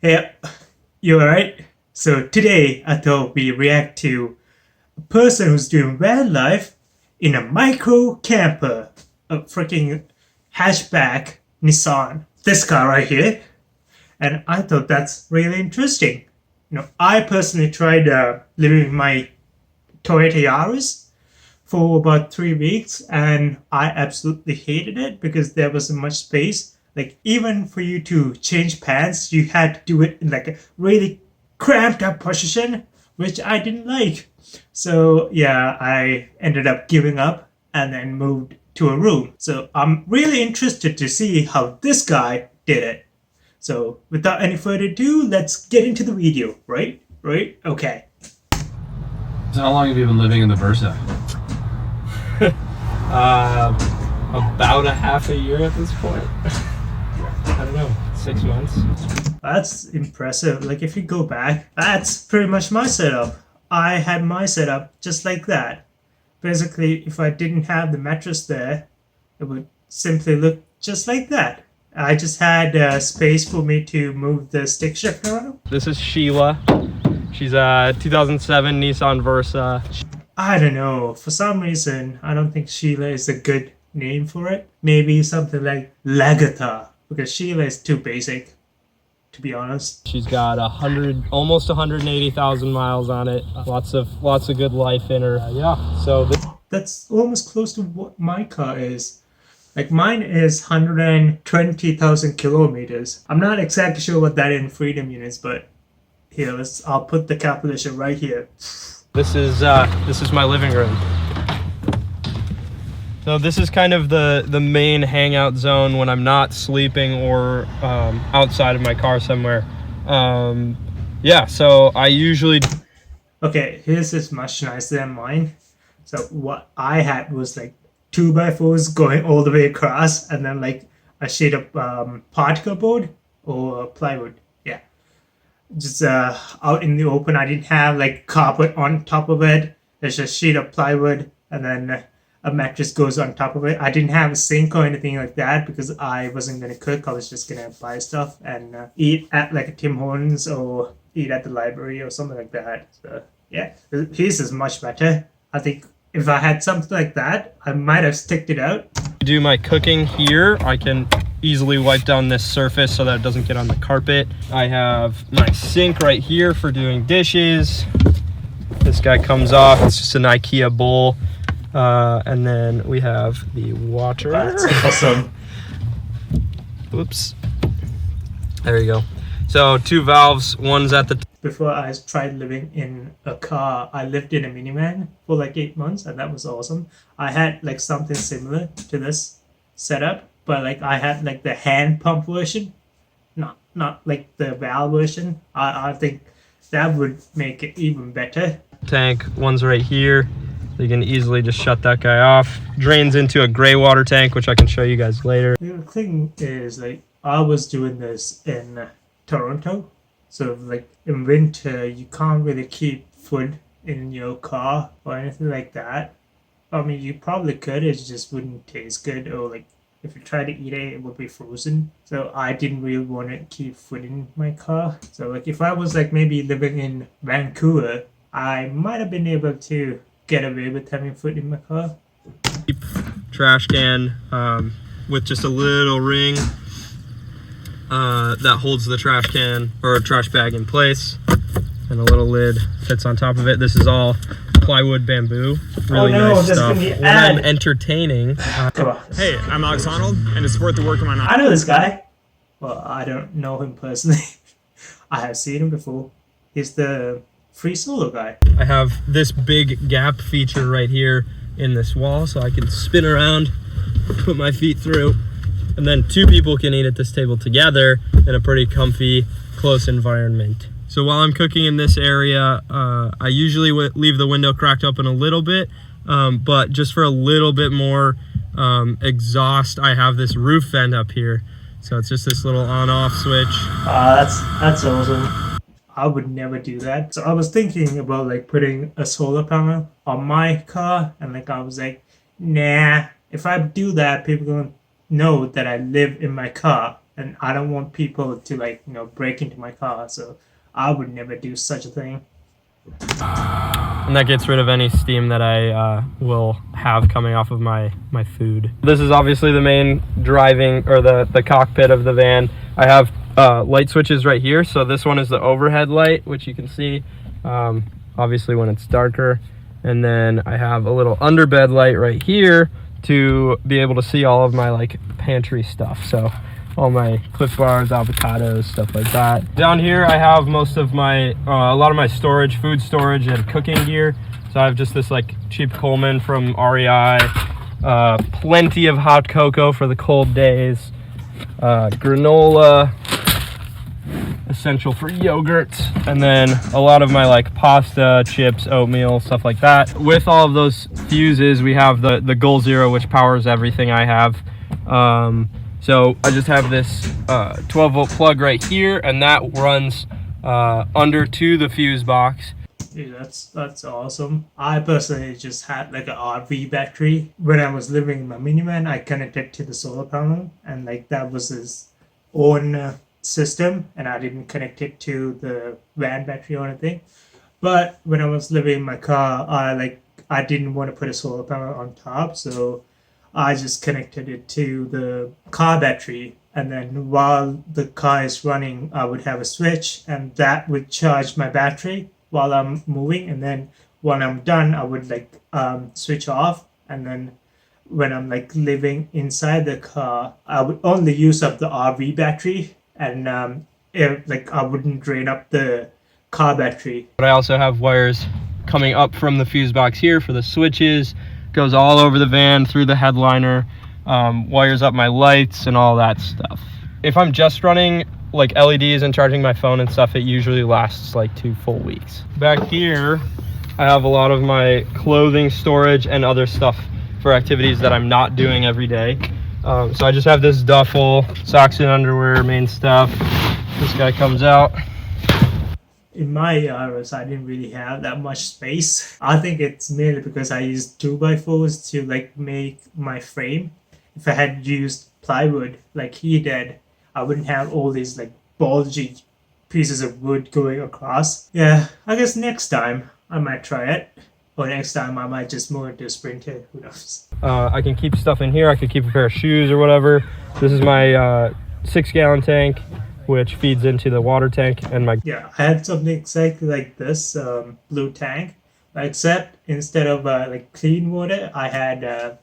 Hey, you alright? So today I thought we react to a person who's doing van life in a micro camper, a freaking hatchback Nissan. This car right here, and I thought that's really interesting. I personally tried living in my Toyota Yaris for about 3 weeks, and I absolutely hated it because there wasn't much space. Like, even for you to change pants, you had to do it in like a really cramped up position, which I didn't like. So yeah, I ended up giving up and then moved to a room. So I'm really interested to see how this guy did it. So without any further ado, let's get into the video, right? Right? Okay. So how long have you been living in the Versa? About a half a year at this point. I don't know, 6 months. That's impressive. Like, if you go back, that's pretty much my setup. I had my setup just like that. Basically, if I didn't have the mattress there, it would simply look just like that. I just had space for me to move the stick shift around. This is Sheila. She's a 2007 Nissan Versa. I don't know. For some reason, I don't think Sheila is a good name for it. Maybe something like Lagatha, because Sheila is too basic, to be honest. She's got almost 180,000 miles on it. Lots of good life in her. So That's almost close to what my car is. Like, mine is 120,000 kilometers. I'm not exactly sure what that in freedom units, but here, I'll put the calculation right here. this is my living room. So this is kind of the main hangout zone when I'm not sleeping or outside of my car somewhere. Yeah, so I usually... Okay, his is much nicer than mine. So what I had was like 2x4s going all the way across, and then like a sheet of particle board or plywood. Yeah, just out in the open. I didn't have like carpet on top of it. There's just a sheet of plywood, and then a mattress goes on top of it. I didn't have a sink or anything like that because I wasn't gonna cook. I was just gonna buy stuff and eat at like a Tim Hortons or eat at the library or something like that. So yeah, his is much better. I think if I had something like that, I might have sticked it out. Do my cooking here. I can easily wipe down this surface so that it doesn't get on the carpet. I have my sink right here for doing dishes. This guy comes off. It's just an IKEA bowl. And then we have the water. That's awesome. Oops. There you go. So 2 valves. One's at the Before I tried living in a car, I lived in a minivan for like 8 months, and that was awesome. I had like something similar to this setup, but like I had like the hand pump version, not like the valve version. I think that would make it even better. tank. One's right here. So you can easily just shut that guy off. Drains into a gray water tank, which I can show you guys later. The thing is, like, I was doing this in Toronto. So like in winter, you can't really keep food in your car or anything like that. I mean, you probably could, it just wouldn't taste good, or like if you try to eat it, it would be frozen. So I didn't really want to keep food in my car. So like if I was like maybe living in Vancouver, I might have been able to get away with having food in my car. Trash can with just a little ring that holds the trash can or a trash bag in place, and a little lid fits on top of it. This is all plywood bamboo. Really nice stuff. When I'm entertaining. Come on. Hey, I'm Alex Honnold, and to support the work of my I know this guy. Well, I don't know him personally. I have seen him before. He's the free solo guy. I have this big gap feature right here in this wall, so I can spin around, put my feet through, and then 2 people can eat at this table together in a pretty comfy, close environment. So while I'm cooking in this area, I usually leave the window cracked open a little bit, but just for a little bit more exhaust, I have this roof vent up here. So it's just this little on-off switch. That's awesome. I would never do that. So I was thinking about like putting a solar panel on my car, and like I was like, nah, if I do that, people gonna know that I live in my car, and I don't want people to like break into my car, so I would never do such a thing. And that gets rid of any steam that I will have coming off of my food. This is obviously the main driving, or the cockpit of the van. I have light switches right here. So this one is the overhead light, which you can see obviously when it's darker. And then I have a little underbed light right here to be able to see all of my like pantry stuff. So all my Clif Bars, avocados, stuff like that. Down here I have most of my a lot of my storage, food storage and cooking gear. So I have just this like cheap Coleman from REI, plenty of hot cocoa for the cold days, granola, essential for yogurt, and then a lot of my like pasta, chips, oatmeal, stuff like that. With all of those fuses, we have the Goal Zero, which powers everything I have. So I just have this 12-volt plug right here, and that runs under to the fuse box. Dude, that's awesome. I personally just had like an RV battery. When I was living in my minivan, I connected to the solar panel, and like that was his own system, and I didn't connect it to the van battery or anything. But when I was living in my car, I didn't want to put a solar panel on top, so I just connected it to the car battery, and then while the car is running, I would have a switch, and that would charge my battery while I'm moving, and then when I'm done, I would like switch off, and then when I'm like living inside the car, I would only use up the RV battery, and I wouldn't drain up the car battery. But I also have wires coming up from the fuse box here for the switches. Goes all over the van, through the headliner, wires up my lights and all that stuff. If I'm just running like LEDs and charging my phone and stuff, it usually lasts like 2 full weeks. Back here, I have a lot of my clothing storage and other stuff for activities that I'm not doing every day. So I just have this duffel, socks and underwear, main stuff. This guy comes out. In my Yaris, I didn't really have that much space. I think it's mainly because I used 2x4s to like make my frame. If I had used plywood like he did, I wouldn't have all these like bulgy pieces of wood going across. Yeah, I guess next time I might try it. Or next time I might just move into a Sprinter, who knows. I can keep stuff in here. I could keep a pair of shoes or whatever. This is my 6-gallon tank, which feeds into the water tank, and my... Yeah, I had something exactly like this, blue tank, except instead of like clean water, I had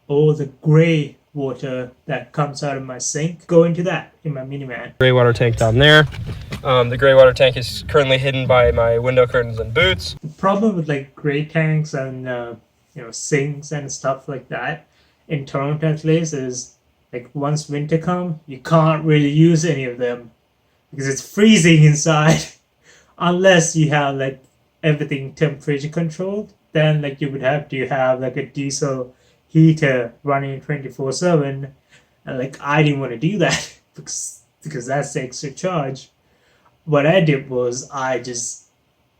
all the gray water that comes out of my sink go into that in my minivan. Gray water tank down there. The gray water tank is currently hidden by my window curtains and boots. The problem with like gray tanks and sinks and stuff like that in Toronto at least is like once winter comes, you can't really use any of them because it's freezing inside. Unless you have like everything temperature controlled, then like you would have to have like a diesel heater running 24/7, and like I didn't want to do that because that's extra charge. What I did was I just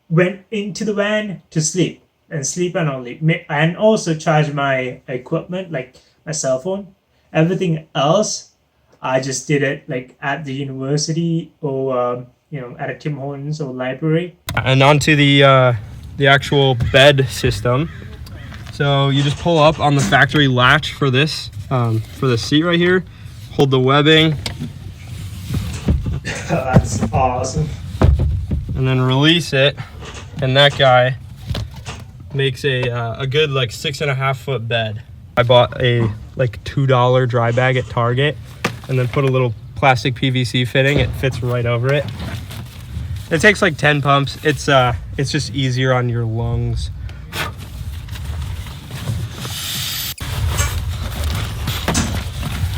went into the van to sleep and only, and also charge my equipment like my cell phone. Everything else I just did it like at the university or at a Tim Hortons or library. And onto the actual bed system. So you just pull up on the factory latch for this seat right here, hold the webbing. That's awesome. And then release it, and that guy makes a good like 6.5 foot bed. I bought a like $2 dry bag at Target, and then put a little plastic PVC fitting. It fits right over it. It takes like 10 pumps. It's just easier on your lungs.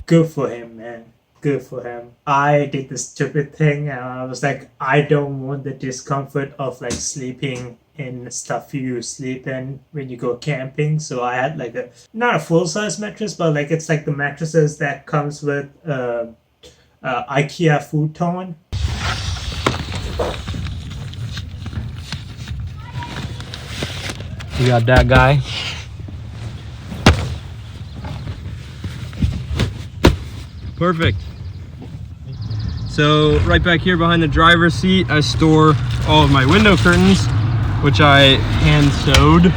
Good for him, man. Good for him. I did the stupid thing, and I was like, I don't want the discomfort of like sleeping in stuff you sleep in when you go camping. So I had like not a full-size mattress, but like it's like the mattresses that comes with IKEA futon. You got that guy. Perfect. So right back here behind the driver's seat, I store all of my window curtains, which I hand sewed.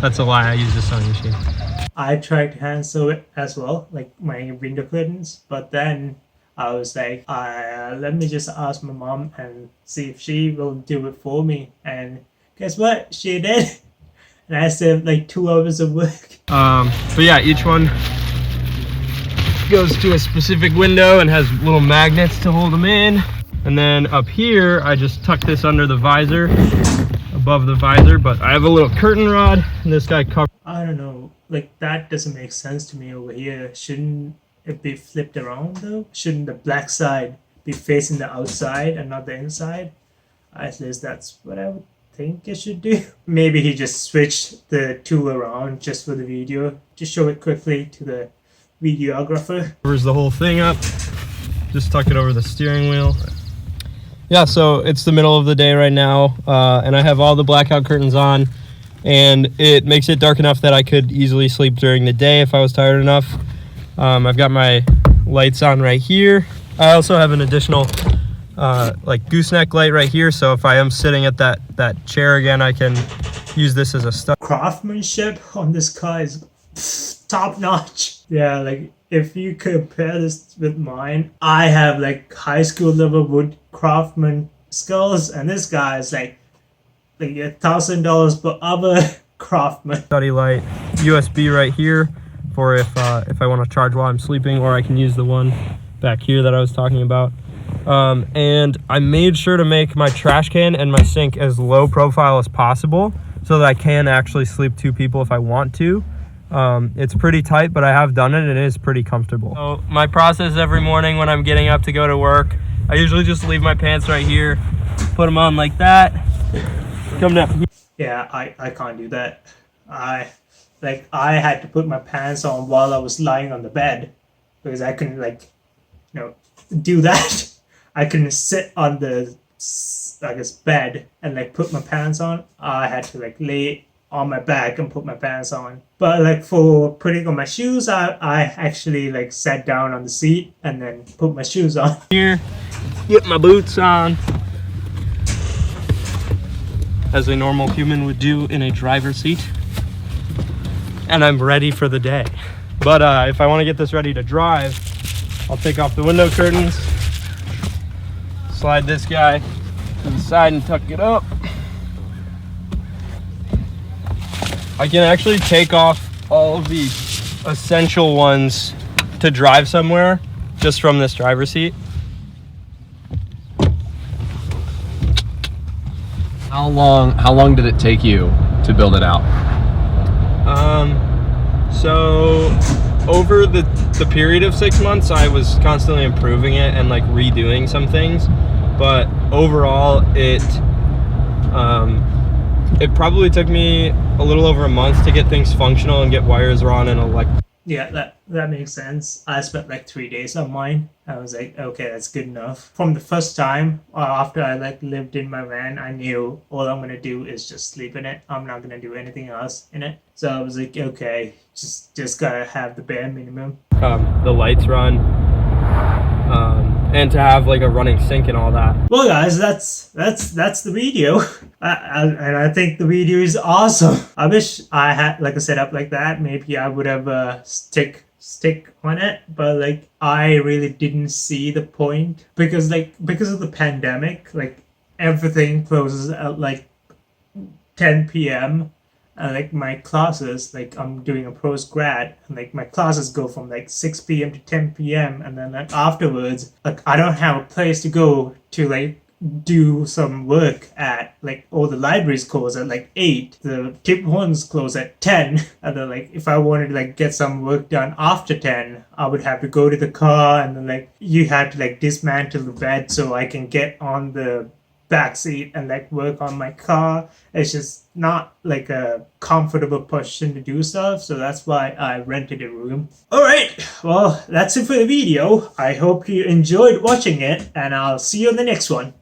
That's a lie, I use a sewing machine. I tried to hand sew it as well, like my window curtains, but then I was like, let me just ask my mom and see if she will do it for me. And guess what? She did. And I saved like 2 hours of work. But yeah, each one goes to a specific window and has little magnets to hold them in. And then up here, I just tuck this under the visor, above the visor, but I have a little curtain rod and this guy covers. I don't know, like that doesn't make sense to me over here. Shouldn't it be flipped around though? Shouldn't the black side be facing the outside and not the inside? At least that's what I would think it should do. Maybe he just switched the two around just for the video, to show it quickly to the videographer. Covers the whole thing up. Just tuck it over the steering wheel. Yeah, so it's the middle of the day right now, and I have all the blackout curtains on, and it makes it dark enough that I could easily sleep during the day if I was tired enough. I've got my lights on right here. I also have an additional like gooseneck light right here, so if I am sitting at that chair again, I can use this as a study. Craftsmanship on this car is top notch. Yeah, like if you compare this with mine, I have like high school level wood craftsman skills, and this guy is like $1,000 per other craftsman. Study light, USB right here for if I want to charge while I'm sleeping, or I can use the one back here that I was talking about. And I made sure to make my trash can and my sink as low profile as possible so that I can actually sleep 2 people if I want to. It's pretty tight, but I have done it and it is pretty comfortable. So my process every morning when I'm getting up to go to work, I usually just leave my pants right here, put them on like that, come down here. Yeah, I can't do that. I had to put my pants on while I was lying on the bed because I couldn't do that. I couldn't sit on the bed and put my pants on. I had to lay on my back and put my pants on. But for putting on my shoes, I actually sat down on the seat and then put my shoes on. Here, get my boots on, as a normal human would do in a driver's seat. And I'm ready for the day. But if I want to get this ready to drive, I'll take off the window curtains, slide this guy to the side and tuck it up. I can actually take off all of the essential ones to drive somewhere just from this driver's seat. How long did it take you to build it out? So over the period of 6 months, I was constantly improving it and redoing some things, but overall it probably took me a little over a month to get things functional and get wires run and Yeah, that makes sense. I spent 3 days on mine. I was like, okay, that's good enough. From the first time after I lived in my van, I knew all I'm gonna do is just sleep in it. I'm not gonna do anything else in it. So I was like, okay, just gotta have the bare minimum. The lights run, and to have a running sink and all that. Well, guys, that's the video. And I think the video is awesome. I wish I had a setup like that. Maybe I would have stick on it, but I really didn't see the point because of the pandemic, everything closes at 10 p.m. My classes, I'm doing a post-grad, and my classes go from 6 p.m. to 10 p.m. and then afterwards, I don't have a place to go to do some work at. All the libraries close at 8, the tip ones close at 10, and then if I wanted to get some work done after 10, I would have to go to the car, and then you had to dismantle the bed so I can get on the back seat and work on my car. It's just not a comfortable position to do stuff, so that's why I rented a room. Alright, well, that's it for the video. I hope you enjoyed watching it, and I'll see you in the next one.